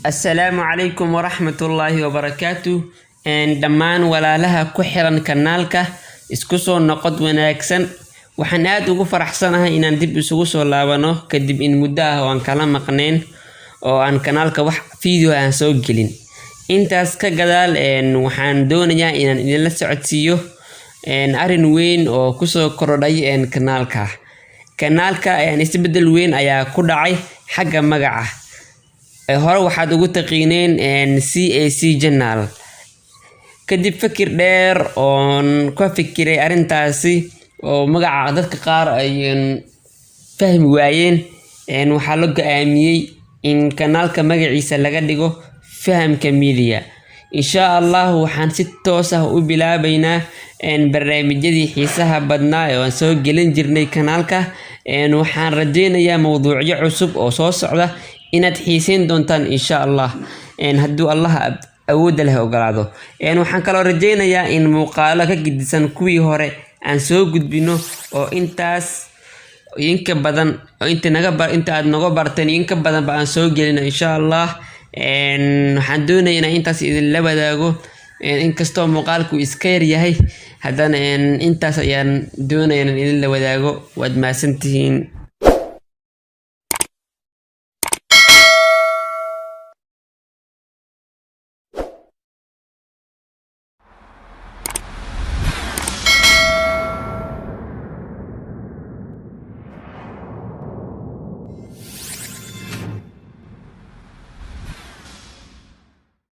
Assalaamu calaykum waraxmatullaahi wabarakaatuh. Dhammaan walaalaha ku xiran kanaalka isku soo noqod wanaagsan. Waxaan aad ugu faraxsanahay inaan dib isugu soo laabano kadib in muddo ah oo aan kala maqneen oo aan kanaalka wax video aan soo gelin. Intaas ka gadaal waxaan doonayaa inaan idinla socodsiiyo arrin weyn oo ku soo kordhay kanaalka. Kanaalka isbedel weyn ayaa ku dhacay xagga magaca. Hore waxaad ugu taqiineen CAC Journal. Kadib fikir dheer oon ka fikiray arrintaasi oo magaca dadka qaar ay fahmi waayeen waxaa la go'aamiyay in kanaalka magaciisa laga dhigo Fahamka Media. Insha Allah waxaan si toos ah u bilaabaynaa barnaamijyadii xiisaha badnaa ee aan soo gelin jirnay kanaalka. Waxaan rajaynayaa mowduucyo cusub oo soo socda inaad xiisayn doontaan insha Allah hadduu Allah awood leh ogolaado. Waxaan kaloo rajaynayaa in muuqaalo ka gedisan kuwii hore aan soo gudbino oo intaas inka badan oo inta aad naga barteen inka badan ba aan soo gelino insha Allah. Waxaan doonayaa in intaas idin la wadaago inkastoo muuqaalku iska yar yahay haddana intaas ayaan doonayaa in idin la wadaago. Waad mahadsantihiin.